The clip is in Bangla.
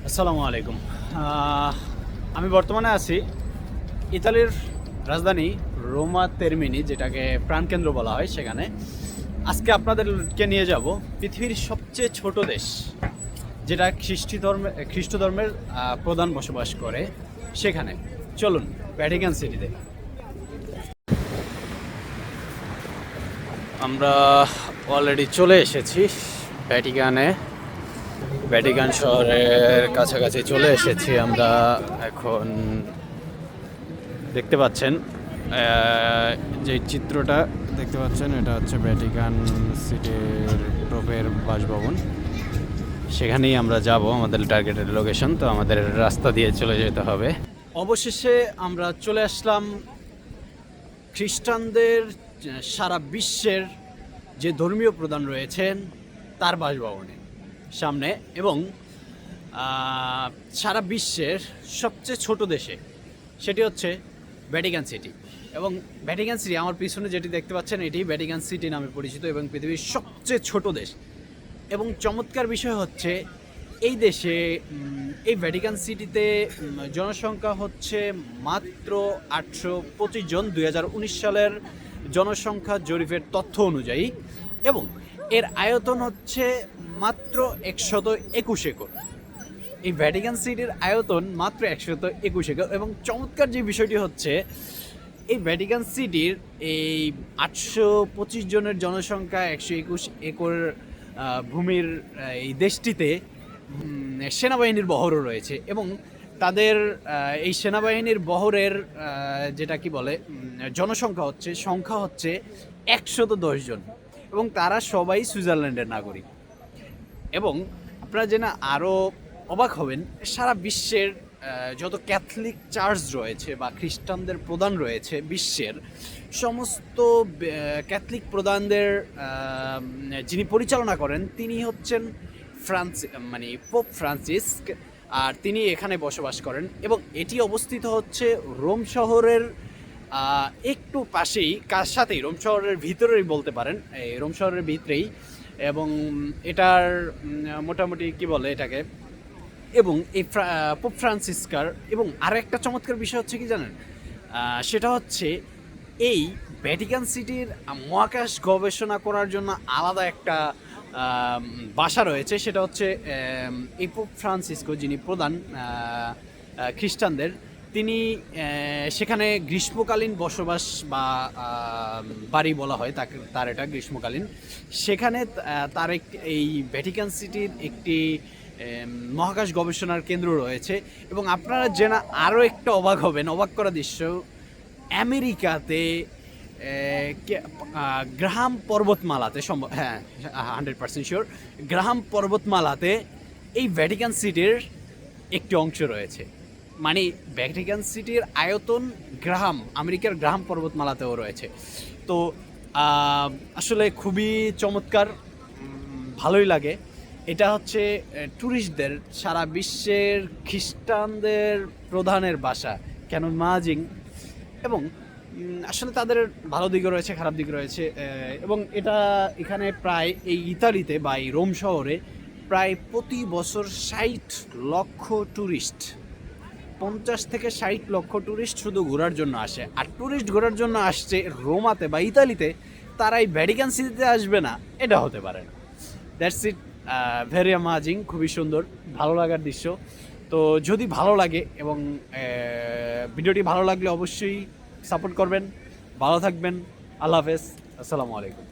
আসসালামু আলাইকুম। আমি বর্তমানে আছি ইতালির রাজধানী রোমা তেরমিনি, যেটাকে প্রাণকেন্দ্র বলা হয়। সেখানে আজকে আপনাদেরকে নিয়ে যাব পৃথিবীর সবচেয়ে ছোট দেশ, যেটা খ্রিস্ট ধর্মের প্রধান বসবাস করে সেখানে। চলুন ভ্যাটিকান সিটিতে। আমরা অলরেডি চলে এসেছি ভ্যাটিকান শহরের কাছাকাছি চলে এসেছি আমরা। এখন দেখতে পাচ্ছেন যে চিত্রটা দেখতে পাচ্ছেন, এটা হচ্ছে ভ্যাটিকান সিটির পোপের বাসভবন। সেখানেই আমরা যাব, আমাদের টার্গেটেড লোকেশন। তো আমাদের রাস্তা দিয়ে চলে যেতে হবে। অবশেষে আমরা চলে আসলাম খ্রিস্টানদের সারা বিশ্বের যে ধর্মীয় প্রধান রয়েছেন তার বাসভবনে সামনে, এবং সারা বিশ্বের সবচেয়ে ছোট দেশে, সেটি হচ্ছে ভ্যাটিকান সিটি। এবং ভ্যাটিকান সিটি, আমার পিছনে যেটি দেখতে পাচ্ছেন, এটি ভ্যাটিকান সিটি নামে পরিচিত এবং পৃথিবীর সবচেয়ে ছোট দেশ। এবং চমৎকার বিষয় হচ্ছে এই দেশে, এই ভ্যাটিকান সিটিতে জনসংখ্যা হচ্ছে মাত্র 825 জন 2019 সালের জনসংখ্যা জরিপের তথ্য অনুযায়ী, এবং এর আয়তন হচ্ছে মাত্র 121 একর। এই ভ্যাটিকান সিটির আয়তন মাত্র 121 একর। এবং চমৎকার যে বিষয়টি হচ্ছে, এই ভ্যাটিকান সিটির এই 825 জনের জনসংখ্যা 121 একর ভূমির এই দেশটিতে সেনাবাহিনীর বহরও রয়েছে। এবং তাদের এই সেনাবাহিনীর বহরের যেটা কি বলে সংখ্যা হচ্ছে 110 জন, এবং তারা সবাই সুইজারল্যান্ডের নাগরিক। এবং আপনারা জেনে আরও অবাক হবেন, সারা বিশ্বের যত ক্যাথলিক চার্চ রয়েছে বা খ্রিস্টানদের প্রধান রয়েছে, বিশ্বের সমস্ত ক্যাথলিক প্রধানদের যিনি পরিচালনা করেন তিনি হচ্ছেন পোপ ফ্রান্সিস। আর তিনি এখানে বসবাস করেন, এবং এটি অবস্থিত হচ্ছে রোম শহরের একটু পাশেই, সাথেই রোম শহরের ভিতরেই বলতে পারেন, এই রোম শহরের ভিতরেই। এবং এটার মোটামুটি কি বলে এটাকে, এবং এই পোপ ফ্রান্সিসকার। এবং আরও একটা চমৎকার বিষয় হচ্ছে কি জানেন, সেটা হচ্ছে এই ভ্যাটিকান সিটির মহাকাশ গবেষণা করার জন্য আলাদা একটা বাসা রয়েছে। সেটা হচ্ছে এই পোপ ফ্রান্সিসকো, যিনি প্রধান খ্রিস্টানদের, তিনি সেখানে গ্রীষ্মকালীন বসবাস বা বাড়ি বলা হয় তাকে, তার এটা গ্রীষ্মকালীন। সেখানে তার এই ভ্যাটিকান সিটির একটি মহাকাশ গবেষণার কেন্দ্র রয়েছে। এবং আপনারা জেনে আরও একটা অবাক হবেন, অবাক করা দৃশ্য, আমেরিকাতে গ্রাহাম পর্বতমালাতে, 100% শিওর, গ্রাহাম পর্বতমালাতে এই ভ্যাটিকান সিটির একটি অংশ রয়েছে। মানে ভ্যাটিকান সিটির আয়তন আমেরিকার গ্রাহাম পর্বতমালাতেও রয়েছে। তো আসলে খুবই চমৎকার, ভালোই লাগে। এটা হচ্ছে ট্যুরিস্টদের, সারা বিশ্বের খ্রিস্টানদের প্রধানের বাসা, কেন মাজিং। এবং আসলে তাদের ভালো দিকও রয়েছে, খারাপ দিক রয়েছে। এবং এখানে প্রায় এই ইতালিতে বা এই রোম শহরে প্রায় প্রতি বছর 60 লক্ষ ট্যুরিস্ট, 50 থেকে 60 লক্ষ ট্যুরিস্ট শুধু ঘোরার জন্য আসে। আর ট্যুরিস্ট ঘোরার জন্য আসছে রোমাতে বা ইতালিতে, তারা এই ভ্যাটিকান সিটিতে আসবে না, এটা হতে পারে না। দ্যাটস ইট, ভেরি অ্যামাজিং, খুবই সুন্দর, ভালো লাগার দৃশ্য। তো যদি ভালো লাগে, এবং ভিডিওটি ভালো লাগলে অবশ্যই সাপোর্ট করবেন। ভালো থাকবেন। আল্লাহ হাফেজ, আসসালামু আলাইকুম।